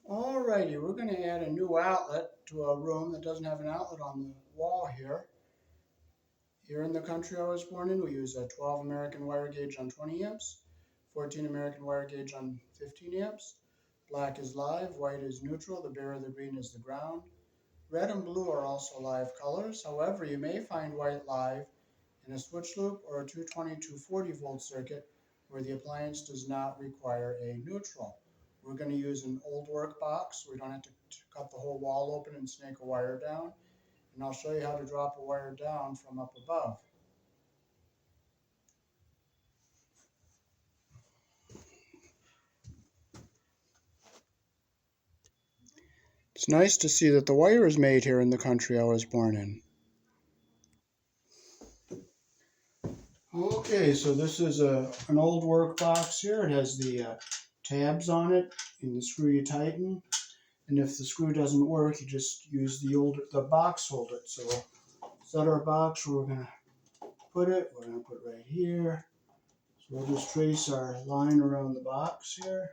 Alrighty, we're going to add a new outlet to a room that doesn't have an outlet on the wall here. Here in the country I was born in, we use a 12 American wire gauge on 20 amps, 14 American wire gauge on 15 amps. Black is live, white is neutral, the bare or the green is the ground. Red and blue are also live colors. However, you may find white live in a switch loop or a 220 240 volt circuit where the appliance does not require a neutral. We're going to use an old work box so we don't have to cut the whole wall open and snake a wire down. And I'll show you how to drop a wire down from up above. It's nice to see that the wire is made here in the country I was born in. Okay, so this is an old work box here. It has the tabs on it and the screw you tighten. And if the screw doesn't work, you just use the box holder. So set our box where we're going to put it. We're going to put it right here. So we'll just trace our line around the box here.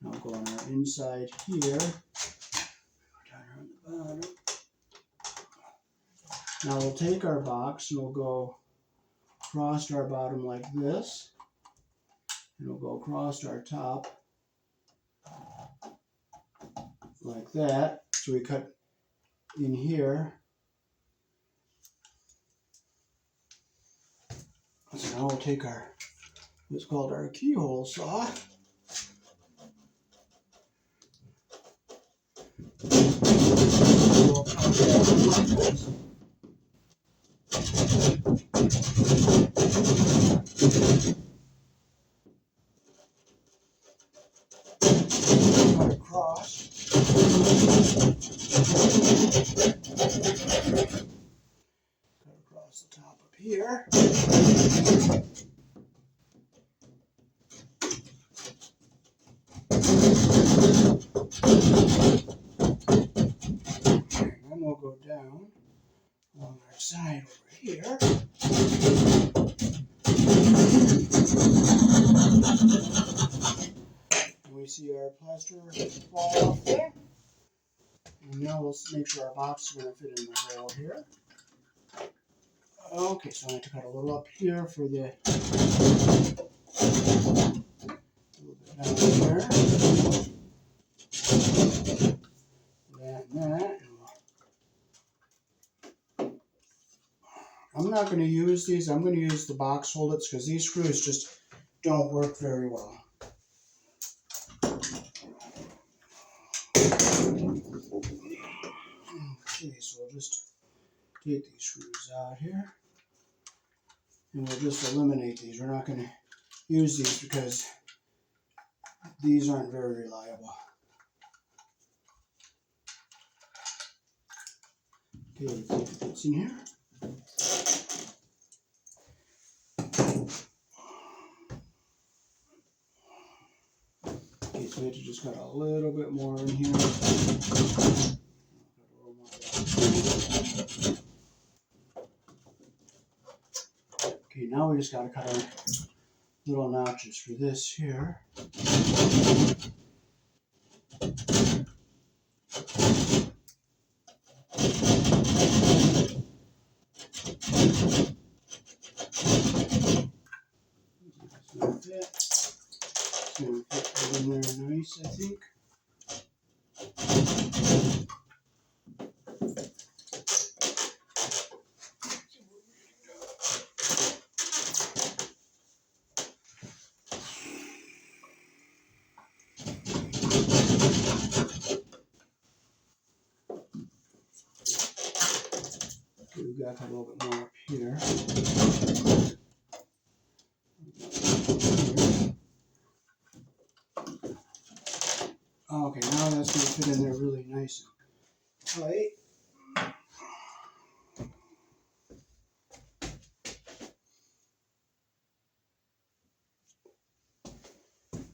Now go on our inside here. Down here on the bottom. Now we'll take our box and we'll go across our bottom like this. And we'll go across our top like that. So we cut in here. So now we'll take what's called our keyhole saw. We'll cut across. Cut across the top up here. And then we'll go down along our side over here. And we see our plaster fall off there. And now we'll make sure our box is going to fit in the hole here. Okay, so I have to cut a little up here for the down here. That and that. I'm not going to use these. I'm going to use the box holders because these screws just don't work very well. Okay, so we'll just take these screws out here. And we'll just eliminate these. We're not going to use these because these aren't very reliable. Okay, let's see if it fits in here. Okay, so we have to just cut a little bit more in here. Okay, now we just got to cut our little notches for this here. It's going to fit in there nice, I think. Okay, we've got to cut a little bit more up here. Okay, now that's going to fit in there really nice and tight.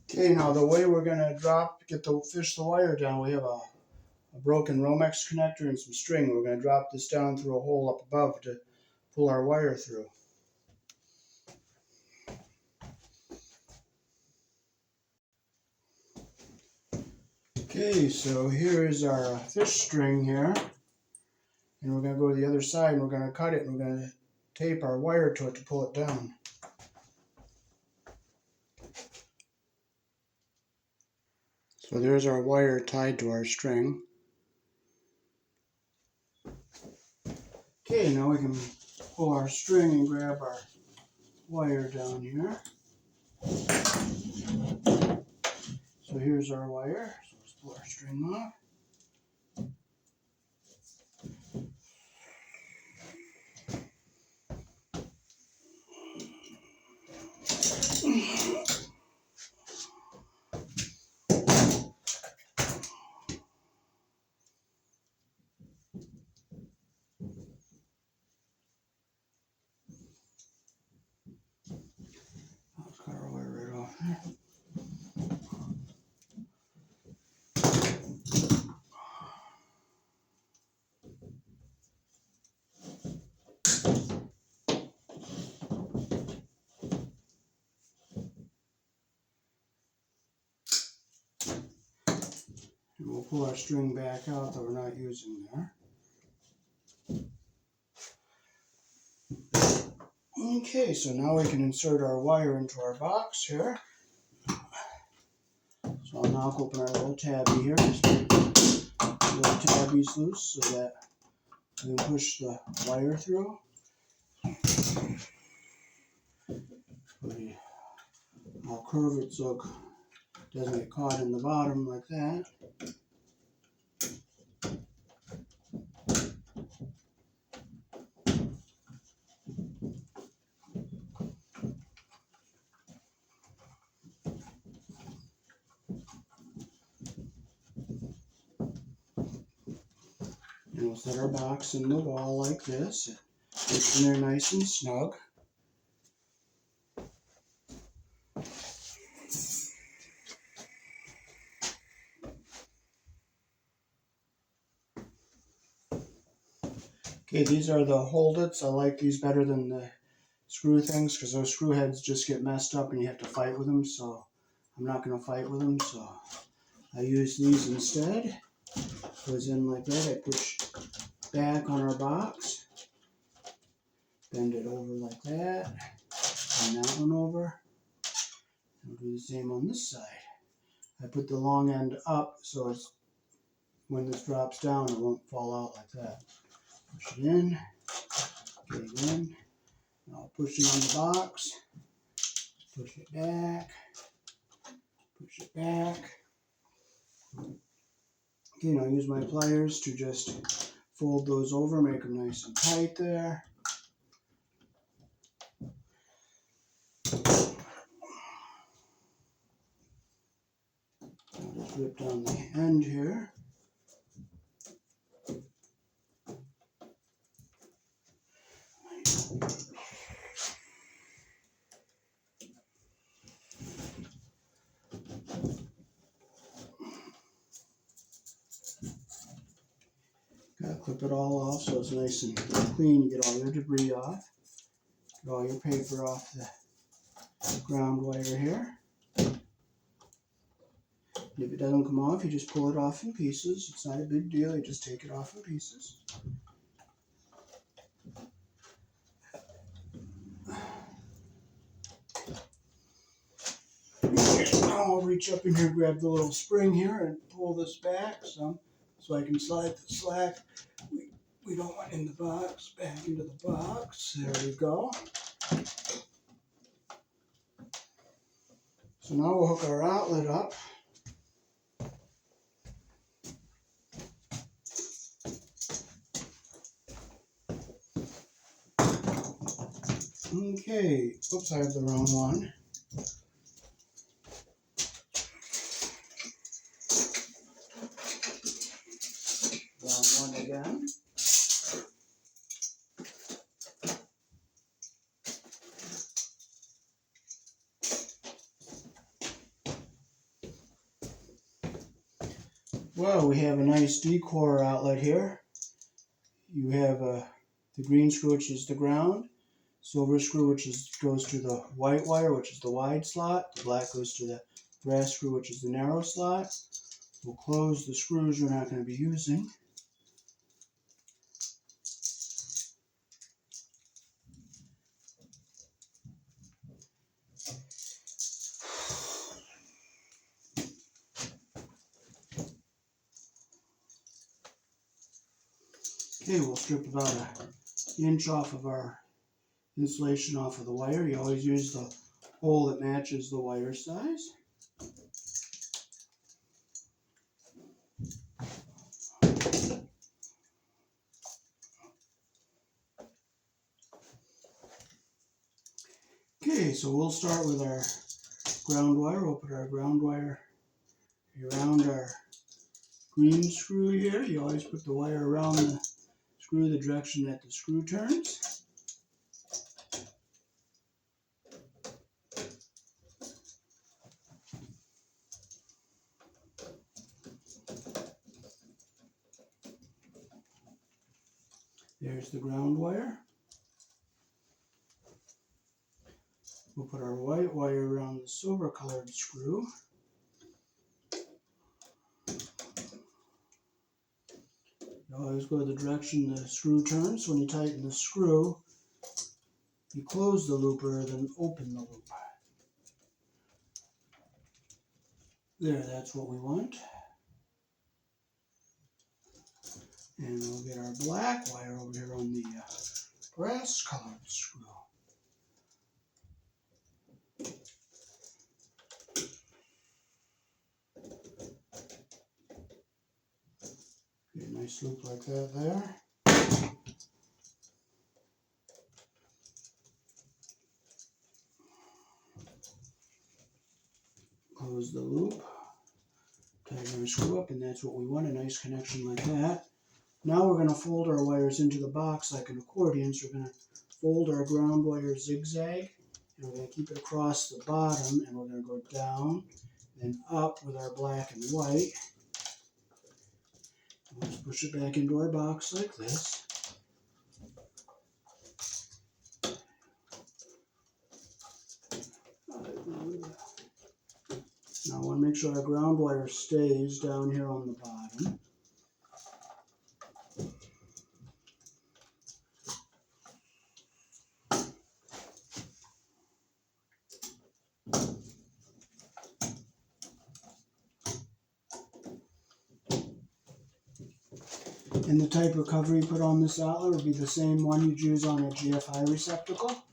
Okay, now the way we're going to fish the wire down, we have a broken Romex connector and some string. We're going to drop this down through a hole up above to pull our wire through. Okay, so here is our fish string here. And we're going to go to the other side and we're going to cut it and we're going to tape our wire to it to pull it down. So there's our wire tied to our string. Okay, now we can pull our string and grab our wire down here. So here's our wire. So let's pull our string off. Let's cut our wire right off there. And we'll pull our string back out that we're not using there. Okay, so now we can insert our wire into our box here. So I'll knock open our little tabby here, just get the little tabbies loose so that we can push the wire through. I'll curve it so it doesn't get caught in the bottom like that. And we'll set our box in the wall like this. It gets in there nice and snug. Okay, these are the hold-its. I like these better than the screw things because those screw heads just get messed up and you have to fight with them. So I'm not going to fight with them. So I use these instead. Goes in like that. I push back on our box. Bend it over like that. And that one over. And we'll do the same on this side. I put the long end up so it's when this drops down it won't fall out like that. Push it in, get it in. Now I'll push it on the box, push it back, push it back. Okay, now I use my pliers to just fold those over, make them nice and tight there. I'll just rip down the end here. Gotta clip it all off so it's nice and clean. You get all your debris off. Get all your paper off the ground wire here. And if it doesn't come off, you just pull it off in pieces. It's not a big deal, you just take it off in pieces. Now I'll reach up in here, grab the little spring here and pull this back some so I can slide the slack we don't want in the box back into the box. There we go. So now we'll hook our outlet up. Okay, oops, I have the wrong one. Wrong one again. Well, we have a nice decor outlet here. You have the green screw, which is the ground, silver screw, which goes to the white wire, which is the wide slot. The black goes to the brass screw, which is the narrow slot. We'll close the screws we're not going to be using. Okay, we'll strip about an inch off of our insulation off of the wire. You always use the hole that matches the wire size. Okay, so we'll start with our ground wire. We'll put our ground wire around our green screw here. You always put the wire around the screw the direction that the screw turns. There's the ground wire. We'll put our white wire around the silver colored screw. You always go the direction the screw turns. When you tighten the screw, you close the loop rather than open the loop. There, that's what we want. And we'll get our black wire over here on the brass colored screw. Get a nice loop like that there. Close the loop. Tighten our screw up, and that's what we want, a nice connection like that. Now we're going to fold our wires into the box like an accordion. So we're going to fold our ground wire zigzag, and we're going to keep it across the bottom, and we're going to go down, then up with our black and white. We'll just push it back into our box like this. Now I want to make sure our ground wire stays down here on the bottom. And the type of cover you put on this outlet would be the same one you'd use on a GFI receptacle.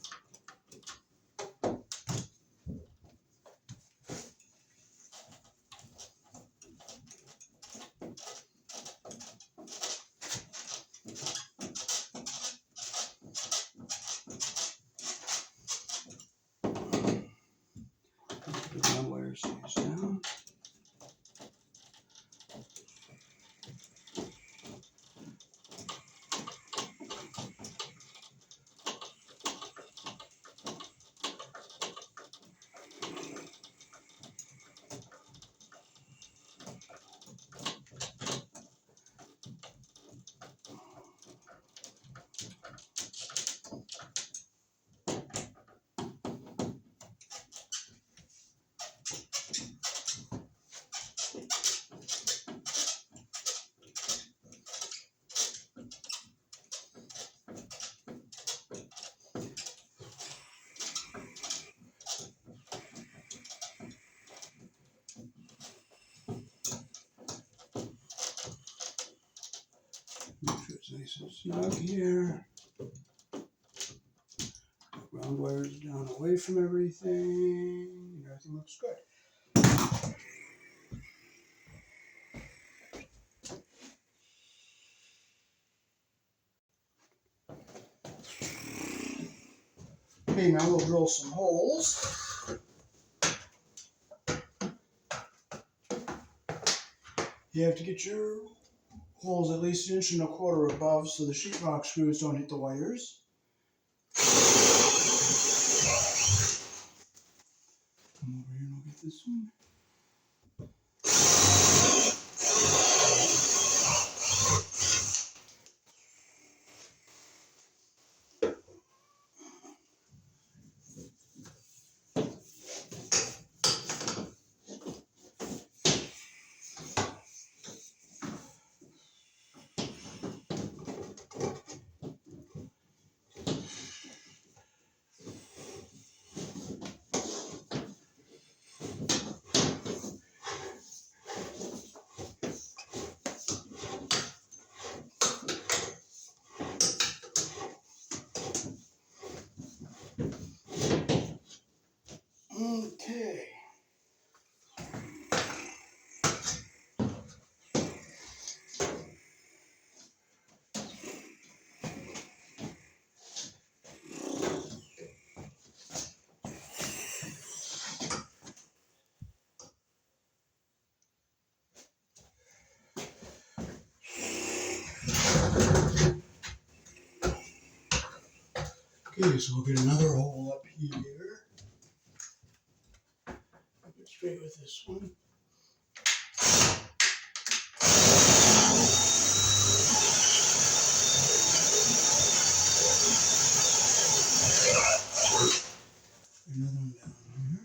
The ground wire stays down. Make sure it's nice and snug here. Ground wire is down away from everything. Everything looks good. Okay, now we'll drill some holes. You have to get your holes at least 1.25 inches above so the sheetrock screws don't hit the wires. Come over here and I'll get this one. Okay. Okay, so we'll get another hole up here. Get straight with this one. Another one down here.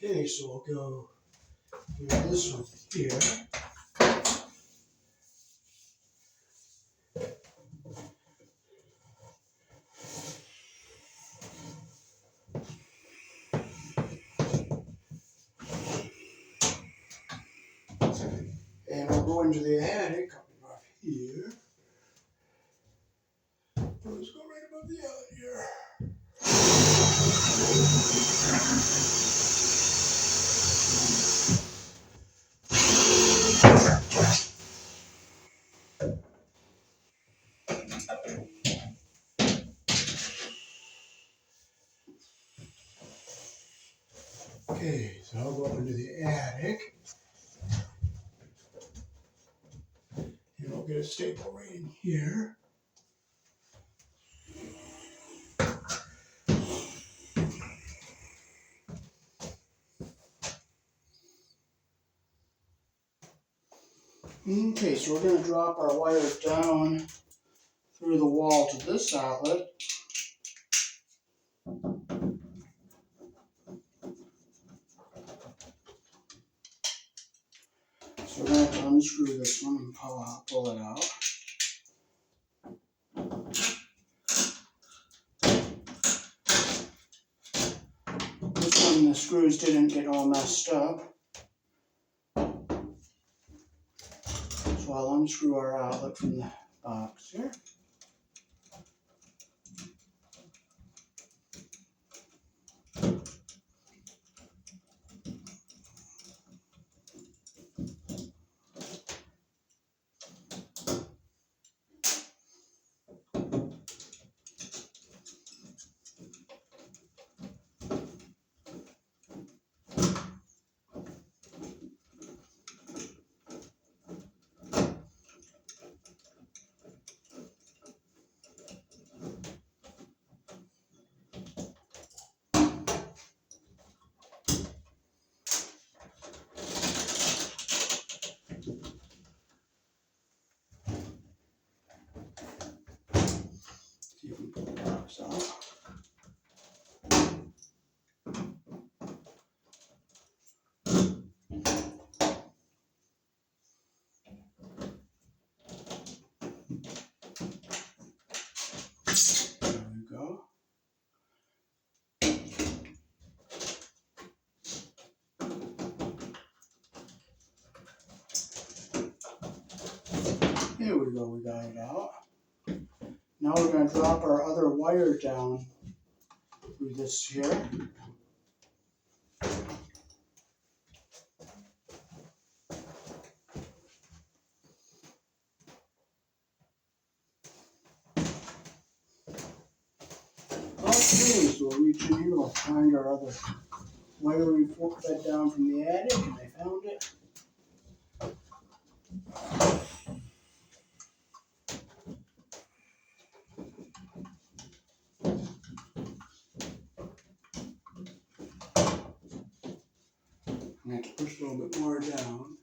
Okay, so we'll go with this one here. And we'll go into the attic, coming off here. Let's go right above the outlet here. Okay, so I'll go up into the attic. And we'll get a staple right in here. Okay, so we're going to drop our wires down through the wall to this outlet. So we're going to have to unscrew this one and pull it out. This one, the screws didn't get all messed up. So I'll unscrew our outlet from the box here. See if we can pull the box out. There we go. Here we go, we got it out. Now we're going to drop our other wire down through this here. Okay, so we'll reach in here, we'll find our other wire we fed down from the attic, and I found it. I'm going to have to push a little bit more down.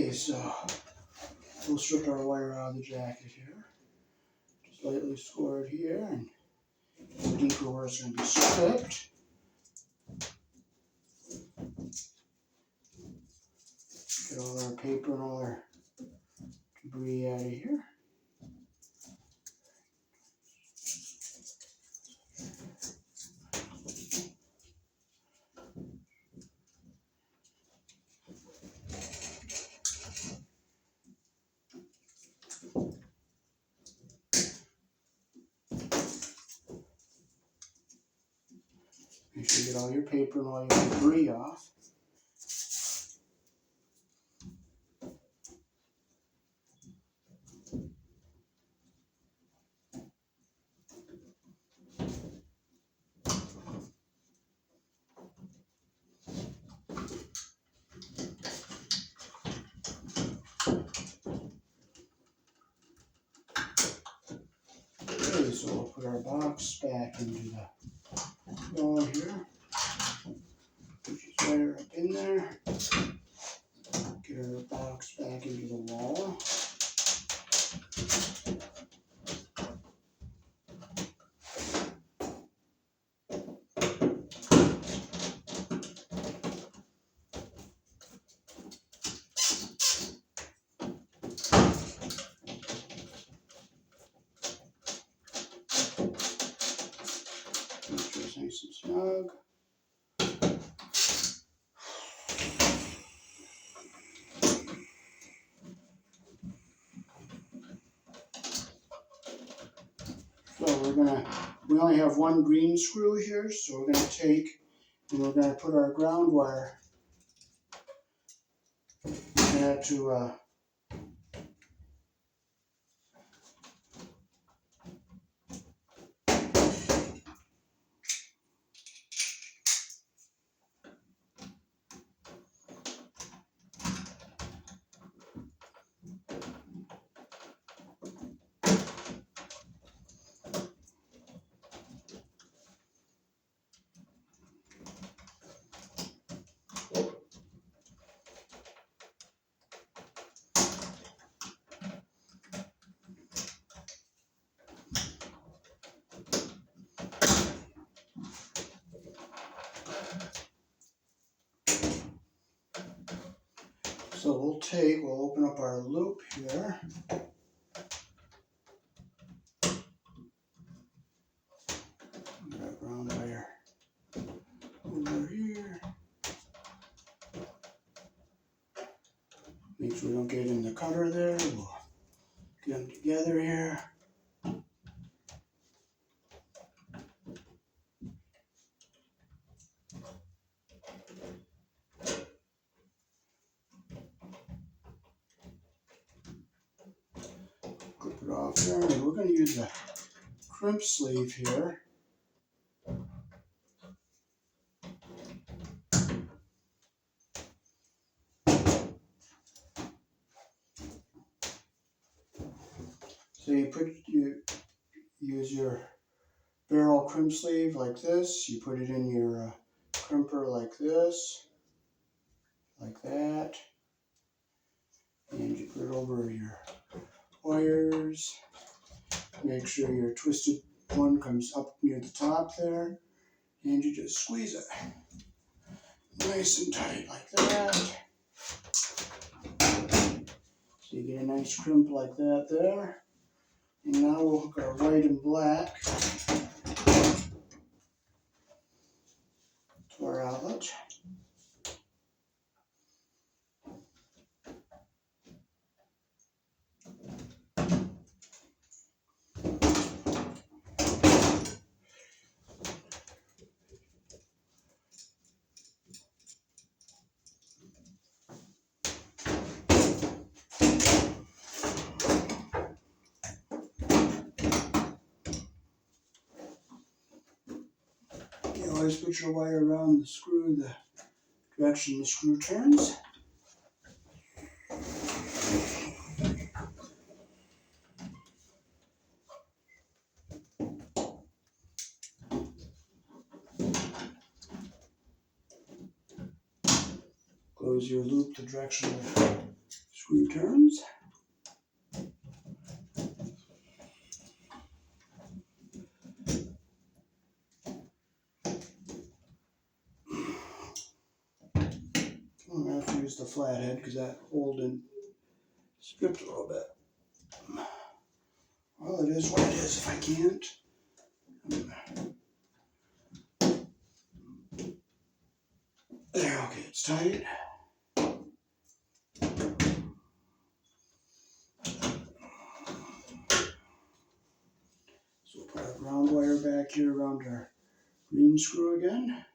Okay, so we'll strip our wire out of the jacket here. Just lightly score it here, and deeper where it's going to be stripped. Get all our paper and all our debris out of here. Make sure you get all your paper and all your debris off. Okay, so we'll put our box back into the wall here. Put your wire up in there. Get our box back into the wall. Make sure it's nice and snug. So we only have one green screw here, so we're gonna take and we're gonna put our ground wire to so we'll open up our loop here. Get our ground wire over here. Make sure we don't get in the cutter there. We'll get them together here. Clip it off there, and we're going to use the crimp sleeve here. So you use your barrel crimp sleeve like this. You put it in your crimper like this, like that, and you put it over your wires. Make sure your twisted one comes up near the top there, and you just squeeze it nice and tight like that. So you get a nice crimp like that there. And now we'll hook our white and black to our outlet. You always put your wire around the screw, the direction the screw turns. Close your loop the direction the screw turns. I'm going to have to use the flathead because that hole didn't stripped a little bit. Well, it is what it is if I can't. There, okay, it's tight. So we'll put our round wire back here around our green screw again.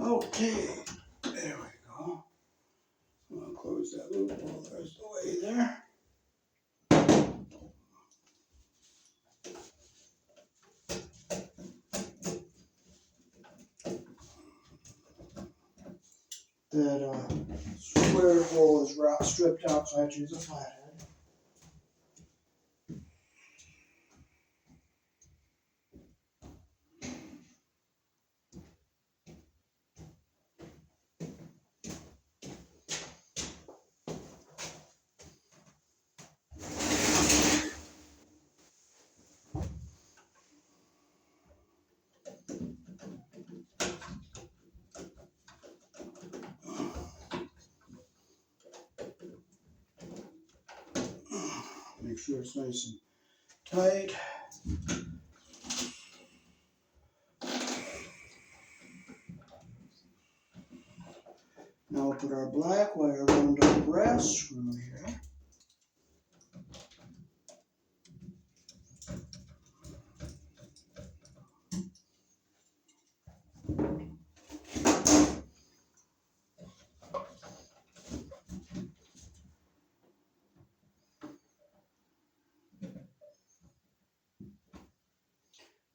Okay, there we go. I'm going to close that loop while there's the way there. That square hole is stripped out, so I have to use a flathead. Make sure it's nice and tight. Now we'll put our black wire around our brass screw here.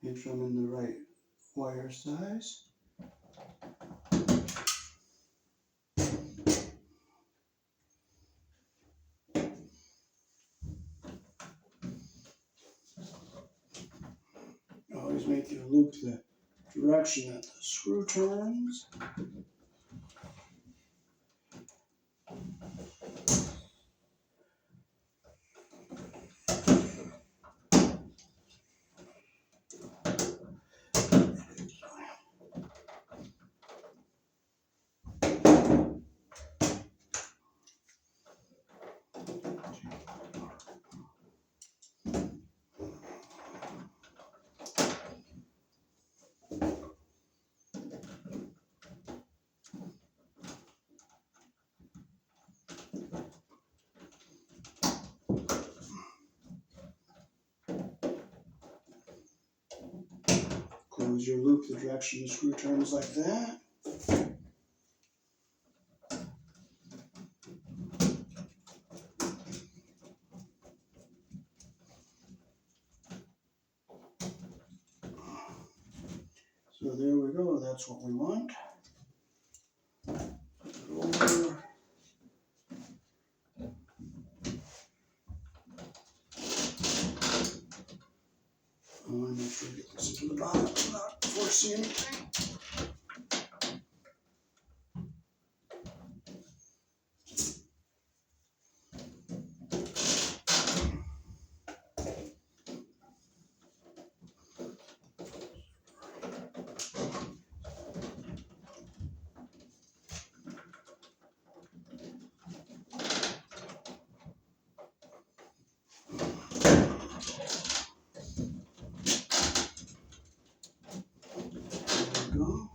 Make sure I'm in the right wire size. Always make your loop the direction that the screw turns. Close your loop the direction the screw turns like that. So there we go, that's what we want. Put it over. I want to make sure I get this to the bottom without forcing anything. Go.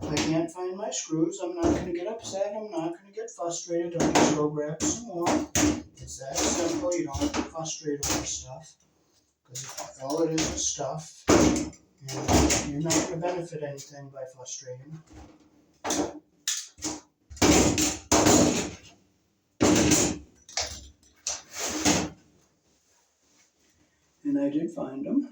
If I can't find my screws, I'm not going to get upset, I'm not going to get frustrated, I'll just go grab some more. It's that simple, you don't have to frustrate over stuff. All it is stuff, and you're not going to benefit anything by frustrating. And I did find them.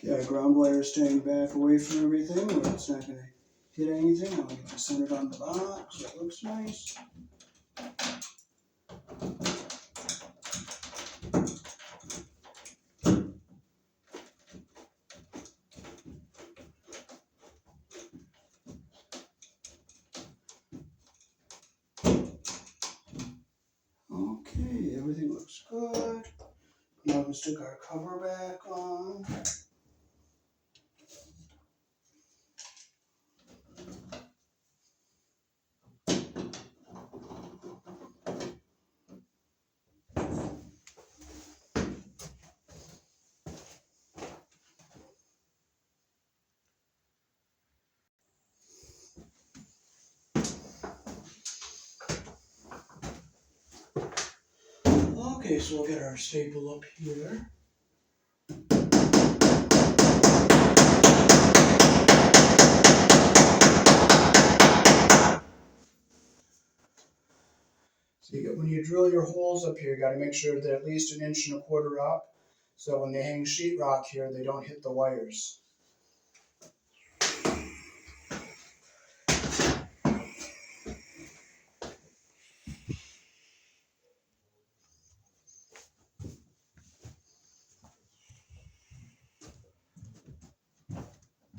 Yeah, ground wire staying back away from everything, where it's not going to hit anything. I'll get it centered on the box so it looks nice. Okay, everything looks good. Now we'll stick our cover back on. Okay, so we'll get our staple up here. So when you drill your holes up here, you got to make sure they're at least 1.25 inches up, so when they hang sheetrock here, they don't hit the wires.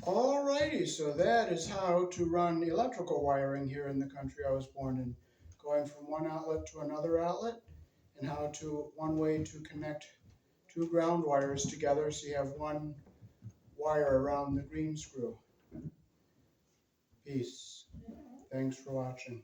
Alrighty, so that is how to run electrical wiring here in the country I was born in, going from one outlet to another outlet, and one way to connect two ground wires together so you have one wire around the green screw. Peace. Thanks for watching.